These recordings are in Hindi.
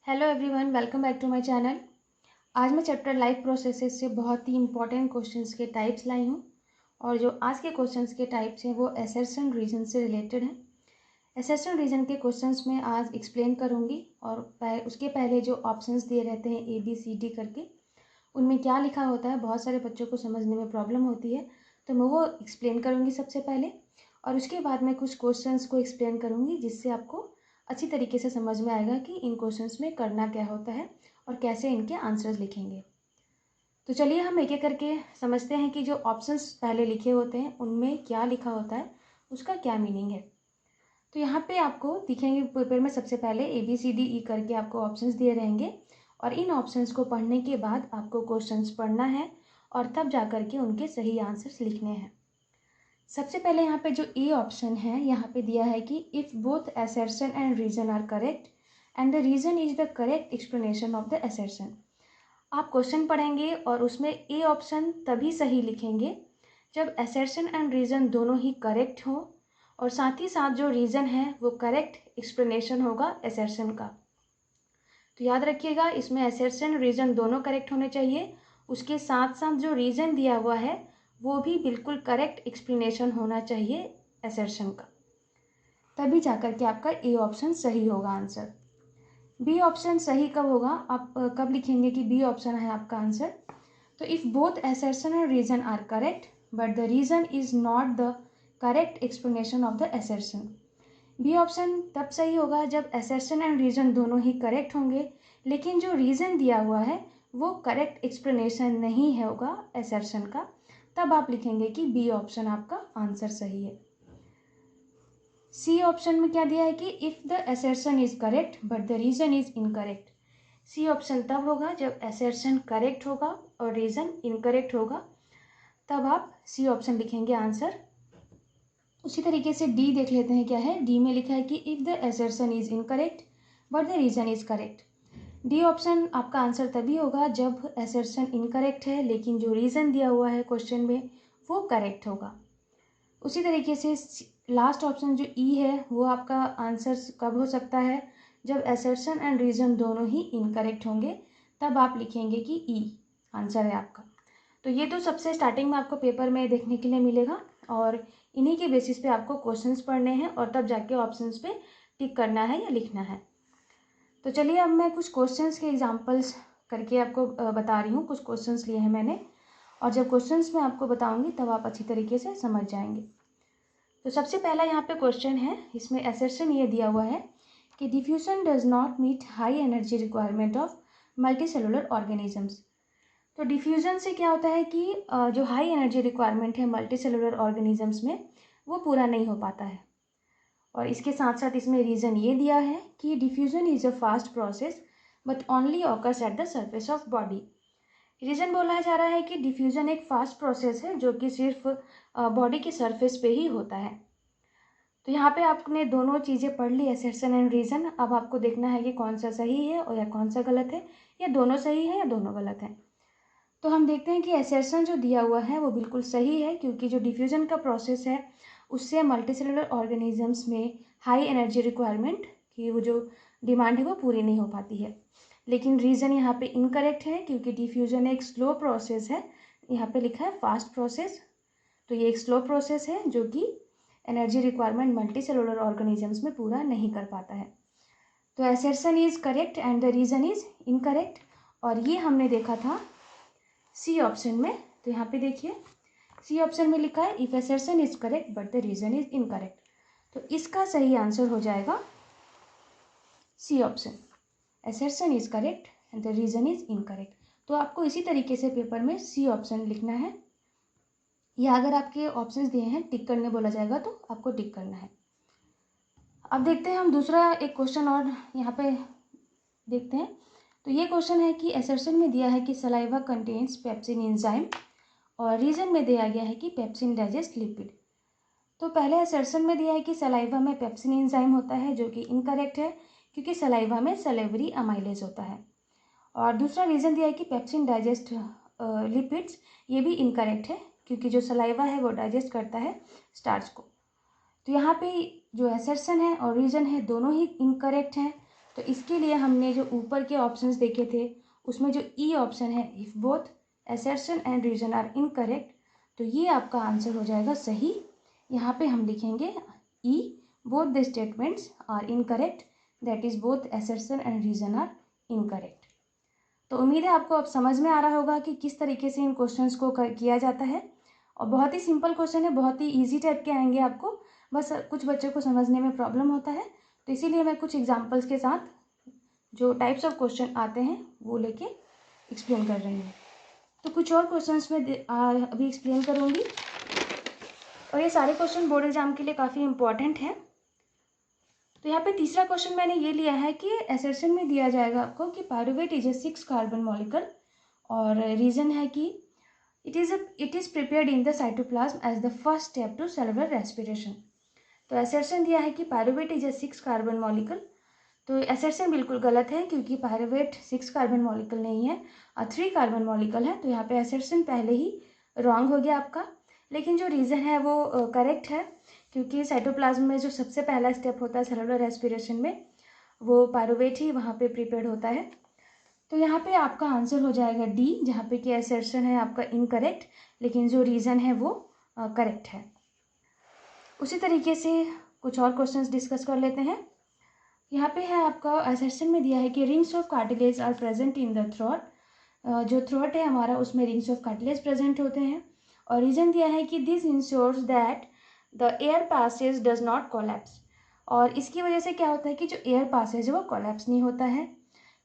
Hello everyone, welcome back to my channel. आज मैं चैप्टर लाइफ प्रोसेसेस से बहुत ही इंपॉर्टेंट क्वेश्चंस के टाइप्स लाई हूँ और जो आज के क्वेश्चंस के टाइप्स हैं वो असर्शन रीजन से रिलेटेड हैं। असर्शन रीजन के क्वेश्चंस में आज एक्सप्लेन करूँगी और उसके पहले जो ऑप्शंस दिए रहते हैं ABCD करके, उनमें क्या लिखा होता है बहुत सारे बच्चों को समझने में प्रॉब्लम होती है, तो मैं वो एक्सप्लेन करूँगी सबसे पहले और उसके बाद मैं कुछ क्वेश्चंस को एक्सप्लेन करूँगी जिससे आपको अच्छी तरीके से समझ में आएगा कि इन क्वेश्चंस में करना क्या होता है और कैसे इनके आंसर्स लिखेंगे। तो चलिए हम एक एक करके समझते हैं कि जो ऑप्शंस पहले लिखे होते हैं उनमें क्या लिखा होता है, उसका क्या मीनिंग है। तो यहाँ पे आपको दिखेंगे पेपर में सबसे पहले ABCDE करके आपको ऑप्शंस दिए रहेंगे और इन ऑप्शंस को पढ़ने के बाद आपको क्वेश्चंस पढ़ना है और तब जा कर के उनके सही आंसर्स लिखने हैं। सबसे पहले यहाँ पे जो ए ऑप्शन है यहाँ पे दिया है कि if both assertion and reason are correct and the reason is the correct explanation of the assertion. आप क्वेश्चन पढ़ेंगे और उसमें ए ऑप्शन तभी सही लिखेंगे जब असर्शन एंड रीज़न दोनों ही करेक्ट हो और साथ ही साथ जो रीज़न है वो करेक्ट एक्सप्लेनेशन होगा असर्शन का। तो याद रखिएगा, इसमें असर्शन रीज़न दोनों करेक्ट होने चाहिए, उसके साथ साथ जो रीज़न दिया हुआ है वो भी बिल्कुल करेक्ट एक्सप्लेनेशन होना चाहिए असर्शन का, तभी जाकर के आपका ए ऑप्शन सही होगा आंसर। बी ऑप्शन सही कब होगा, आप कब लिखेंगे कि बी ऑप्शन है आपका आंसर। तो if both assertion and reason are correct but the reason is not the correct explanation of the assertion. B option तब सही होगा जब असर्शन एंड रीज़न दोनों ही करेक्ट होंगे लेकिन जो रीज़न दिया हुआ है वो करेक्ट एक्सप्लेनेशन नहीं है होगा असर्शन का, तब आप लिखेंगे कि बी ऑप्शन आपका आंसर सही है। सी ऑप्शन में क्या दिया है कि if the assertion is correct but the reason is incorrect. C option तब होगा जब असर्शन करेक्ट होगा और रीज़न इनकरेक्ट होगा, तब आप सी ऑप्शन लिखेंगे आंसर। उसी तरीके से डी देख लेते हैं क्या है। डी में लिखा है कि if the assertion is incorrect but the reason is correct. D option आपका आंसर तभी होगा जब असर्शन इनकरेक्ट है लेकिन जो रीज़न दिया हुआ है क्वेश्चन में वो करेक्ट होगा। उसी तरीके से लास्ट ऑप्शन जो ई है वो आपका आंसर कब हो सकता है, जब असर्शन एंड रीज़न दोनों ही इनकरेक्ट होंगे, तब आप लिखेंगे कि ई आंसर है आपका। तो ये तो सबसे स्टार्टिंग में आपको पेपर में देखने के लिए मिलेगा और इन्हीं के बेसिस पे आपको क्वेश्चंस पढ़ने हैं और तब जाके ऑप्शंस पे टिक करना है या लिखना है। तो चलिए अब मैं कुछ क्वेश्चंस के एग्जांपल्स करके आपको बता रही हूँ। कुछ क्वेश्चंस लिए हैं मैंने और जब क्वेश्चंस मैं आपको बताऊँगी तब आप अच्छी तरीके से समझ जाएंगे। तो सबसे पहला यहाँ पे क्वेश्चन है, इसमें असर्शन ये दिया हुआ है कि diffusion does not meet high energy requirement of multicellular organisms. तो डिफ्यूजन से क्या होता है कि जो हाई एनर्जी रिक्वायरमेंट है मल्टीसेलुलर ऑर्गेनिजम्स में वो पूरा नहीं हो पाता है। और इसके साथ साथ इसमें रीज़न ये दिया है कि diffusion is a fast process but only occurs at the surface of body. Reason बोला जा रहा है कि डिफ्यूजन एक फास्ट प्रोसेस है जो कि सिर्फ बॉडी के सरफेस पे ही होता है। तो यहाँ पे आपने दोनों चीज़ें पढ़ ली, असर्शन एंड रीज़न। अब आपको देखना है कि कौन सा सही है और या कौन सा गलत है, या दोनों सही है या दोनों गलत है। तो हम देखते हैं कि असर्शन जो दिया हुआ है वो बिल्कुल सही है, क्योंकि जो डिफ्यूजन का प्रोसेस है उससे मल्टीसेलुलर ऑर्गेनिजम्स में हाई एनर्जी रिक्वायरमेंट की वो जो डिमांड है वो पूरी नहीं हो पाती है। लेकिन रीज़न यहाँ पे इनकरेक्ट है क्योंकि डिफ्यूजन एक स्लो प्रोसेस है, यहाँ पे लिखा है फास्ट प्रोसेस। तो ये एक स्लो प्रोसेस है जो कि एनर्जी रिक्वायरमेंट मल्टीसेलुलर ऑर्गेनिजम्स में पूरा नहीं कर पाता है। तो assertion is correct and the reason is incorrect, और ये हमने देखा था सी ऑप्शन में। तो यहाँ पे देखिए सी ऑप्शन में लिखा है if assertion is correct but the reason is incorrect. तो इसका सही आंसर हो जाएगा C option, assertion is correct and the reason is incorrect. तो आपको इसी तरीके से पेपर में सी ऑप्शन लिखना है, या अगर आपके ऑप्शंस दिए हैं टिक करने बोला जाएगा तो आपको टिक करना है। अब देखते हैं हम दूसरा एक क्वेश्चन और यहाँ पे देखते हैं। तो ये क्वेश्चन है कि असर्शन में दिया है कि सलाइवा कंटेन्स पेप्सिन एंजाइम और रीज़न में दिया गया है कि पेप्सिन डाइजेस्ट लिपिड। तो पहले असर्शन में दिया है कि सलाइवा में पेप्सिन एंजाइम होता है, जो कि इनकरेक्ट है क्योंकि सलाइवा में सलेवरी अमाइलेज होता है। और दूसरा रीज़न दिया है कि पेप्सिन डाइजेस्ट लिपिड्स, ये भी इनकरेक्ट है क्योंकि जो सलाइवा है वो डाइजेस्ट करता है स्टार्च को। तो यहाँ पे जो असर्शन है और रीज़न है दोनों ही इनकरेक्ट हैं, तो इसके लिए हमने जो ऊपर के ऑप्शंस देखे थे उसमें जो ई ऑप्शन है, if both assertion and reason are incorrect, तो ये आपका आंसर हो जाएगा सही। यहाँ पे हम लिखेंगे E both the statements are incorrect, that is both assertion and reason are incorrect. तो उम्मीद है आपको अब समझ में आ रहा होगा कि किस तरीके से इन क्वेश्चंस को किया जाता है। और बहुत ही सिंपल क्वेश्चन है, बहुत ही इजी टाइप के आएंगे आपको, बस कुछ बच्चों को समझने में प्रॉब्लम होता है, तो इसीलिए मैं कुछ एग्जांपल्स के साथ जो टाइप्स ऑफ क्वेश्चन आते हैं वो लेके एक्सप्लेन कर रही हूँ। तो कुछ और क्वेश्चंस में अभी एक्सप्लेन करूँगी, और ये सारे क्वेश्चन बोर्ड एग्जाम के लिए काफ़ी इंपॉर्टेंट हैं। तो यहाँ पे तीसरा क्वेश्चन मैंने ये लिया है कि असर्शन में दिया जाएगा आपको कि pyruvate is a 6 carbon molecule, और रीज़न है कि it is prepared in the cytoplasm as the first step to cellular respiration. तो असर्शन दिया है कि pyruvate is a 6 carbon molecule, तो असर्शन बिल्कुल गलत है क्योंकि पायरुवेट 6 कार्बन मॉलिक्यूल नहीं है, 3 कार्बन मॉलिक्यूल है। तो यहाँ पे असर्शन पहले ही रॉन्ग हो गया आपका, लेकिन जो रीज़न है वो करेक्ट है, क्योंकि साइटोप्लाज्म में जो सबसे पहला स्टेप होता है सेलुलर रेस्पिरेशन में, वो पायरुवेट ही वहाँ पे प्रिपेयर्ड होता है। तो यहाँ पे आपका आंसर हो जाएगा डी, जहाँ पे कि असर्शन है आपका इनकरेक्ट, लेकिन जो रीज़न है वो करेक्ट है। उसी तरीके से कुछ और क्वेश्चंस डिस्कस कर लेते हैं। यहाँ पे है आपका असर्शन में दिया है कि rings of cartilage are present in the throat. जो थ्रोट है हमारा उसमें रिंग्स ऑफ कार्टिलेज प्रेजेंट होते हैं, और रीज़न दिया है कि this ensures that the air passage does not collapse, और इसकी वजह से क्या होता है कि जो एयर पासेज है वो कोलैप्स नहीं होता है।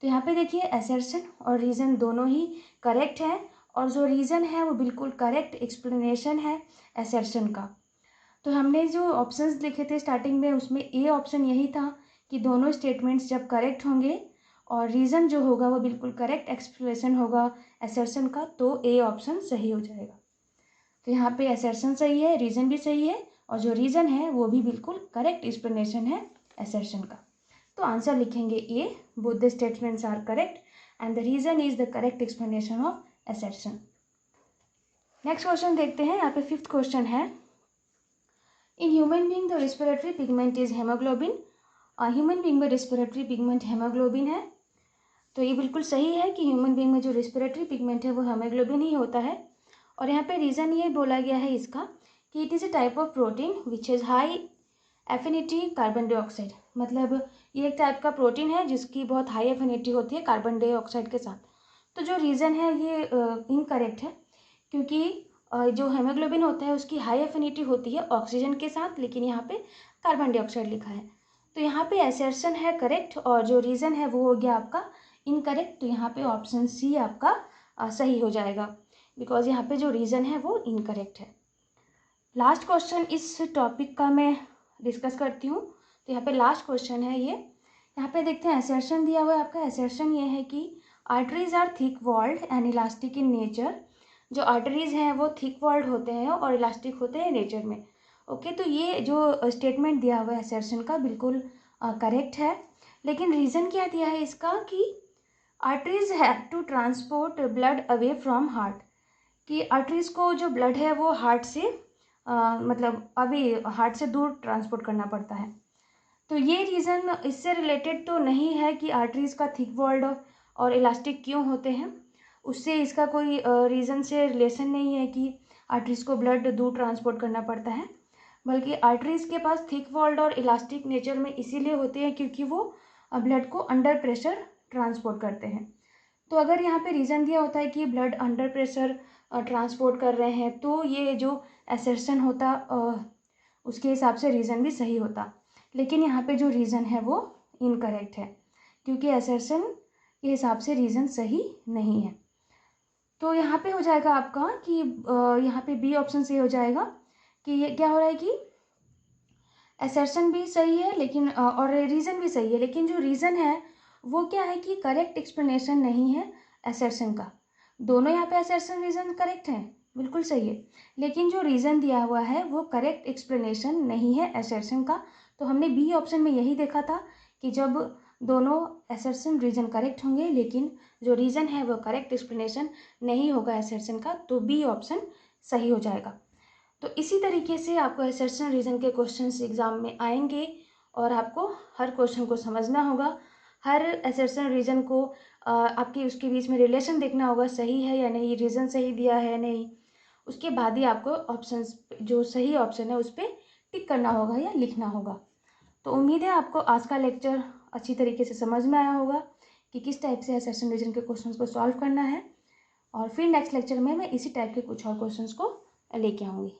तो यहाँ पे देखिए असर्शन और रीज़न दोनों ही करेक्ट है, और जो रीज़न है वो बिल्कुल करेक्ट एक्सप्लेनेशन है असर्शन का। तो हमने जो ऑप्शंस लिखे थे स्टार्टिंग में उसमें ए ऑप्शन यही था कि दोनों स्टेटमेंट्स जब करेक्ट होंगे और रीज़न जो होगा वो बिल्कुल करेक्ट एक्सप्लेनेशन होगा असर्शन का, तो ए ऑप्शन सही हो जाएगा। तो यहाँ पे असर्शन सही है, रीज़न भी सही है, और जो रीज़न है वो भी बिल्कुल करेक्ट एक्सप्लेनेशन है असर्शन का। तो आंसर लिखेंगे A, both the statements are correct and the reason is the correct explanation of assertion. Next question देखते हैं। यहाँ पे 5th क्वेश्चन है, in human being the respiratory pigment is haemoglobin. Human being में रेस्पिरेटरी पिगमेंट हेमोग्लोबिन है, तो ये बिल्कुल सही है कि ह्यूमन बीइंग में जो रेस्पिरेटरी पिगमेंट है वो हेमोग्लोबिन ही होता है। और यहाँ पे रीज़न ये बोला गया है इसका कि it is a type of protein which is high affinity carbon dioxide, मतलब ये एक टाइप का प्रोटीन है जिसकी बहुत हाई एफिनिटी होती है कार्बन डाइऑक्साइड के साथ। तो जो रीज़न है ये इनकरेक्ट है, क्योंकि जो हेमोग्लोबिन होता है उसकी हाई एफिनिटी होती है ऑक्सीजन के साथ, लेकिन यहाँ पे कार्बन डाइऑक्साइड लिखा है। तो यहाँ पे असर्शन है करेक्ट, और जो रीज़न है वो हो गया आपका इनकरेक्ट। तो यहाँ पे ऑप्शन सी आपका सही हो जाएगा, बिकॉज यहाँ पे जो रीज़न है वो इनकरेक्ट है। लास्ट क्वेश्चन इस टॉपिक का मैं डिस्कस करती हूँ। तो यहाँ पे लास्ट क्वेश्चन है ये, यहाँ पे देखते हैं असर्शन दिया हुआ है आपका। असर्शन ये है कि arteries are thick walled and elastic in nature. जो आर्टरीज हैं वो थिक वॉल्ड होते हैं और इलास्टिक होते हैं नेचर में। ओके, तो ये जो स्टेटमेंट दिया हुआ है असर्शन का बिल्कुल करेक्ट है, लेकिन रीज़न क्या दिया है इसका कि arteries have to transport blood away from heart, कि आर्टरीज को जो ब्लड है वो हार्ट से मतलब अभी हार्ट से दूर ट्रांसपोर्ट करना पड़ता है। तो ये रीज़न इससे रिलेटेड तो नहीं है कि आर्टरीज का थिक वॉल्ड और इलास्टिक क्यों होते हैं, उससे इसका कोई रीज़न से रिलेशन नहीं है कि आर्टरीज को ब्लड दूर ट्रांसपोर्ट करना पड़ता है, बल्कि आर्टरीज के पास थिक वॉल्ड और इलास्टिक नेचर में इसीलिए होते हैं क्योंकि वो ब्लड को अंडर प्रेशर ट्रांसपोर्ट करते हैं। तो अगर यहाँ पे रीज़न दिया होता है कि ब्लड अंडर प्रेशर ट्रांसपोर्ट कर रहे हैं, तो ये जो असर्शन होता उसके हिसाब से रीज़न भी सही होता, लेकिन यहाँ पे जो रीज़न है वो इनकरेक्ट है, क्योंकि असर्शन के हिसाब से रीज़न सही नहीं है। तो यहाँ पे हो जाएगा आपका कि यहाँ पे बी ऑप्शन से हो जाएगा कि ये क्या हो रहा है कि असर्शन भी सही है लेकिन और रीज़न भी सही है, लेकिन जो रीज़न है वो क्या है कि करेक्ट एक्सप्लेनेशन नहीं है असर्शन का। दोनों यहाँ पे असर्शन रीज़न करेक्ट हैं, बिल्कुल सही है, लेकिन जो रीज़न दिया हुआ है वो करेक्ट एक्सप्लेनेशन नहीं है असर्शन का। तो हमने बी ऑप्शन में यही देखा था कि जब दोनों असर्शन रीज़न करेक्ट होंगे लेकिन जो रीज़न है वो करेक्ट एक्सप्लेनेशन नहीं होगा असर्शन का, तो बी ऑप्शन सही हो जाएगा। तो इसी तरीके से आपको असर्शन रीज़न के क्वेश्चंस एग्ज़ाम में आएंगे और आपको हर क्वेश्चन को समझना होगा, हर असर्शन रीज़न को आपकी उसके बीच में रिलेशन देखना होगा, सही है या नहीं, रीज़न सही दिया है या नहीं। उसके बाद ही आपको ऑप्शंस, जो सही ऑप्शन है उस पर टिक करना होगा या लिखना होगा। तो उम्मीद है आपको आज का लेक्चर अच्छी तरीके से समझ में आया होगा कि किस टाइप से असर्शन रीज़न के क्वेश्चंस को सॉल्व करना है। और फिर नेक्स्ट लेक्चर में मैं इसी टाइप के कुछ और क्वेश्चंस को लेके आऊँगी।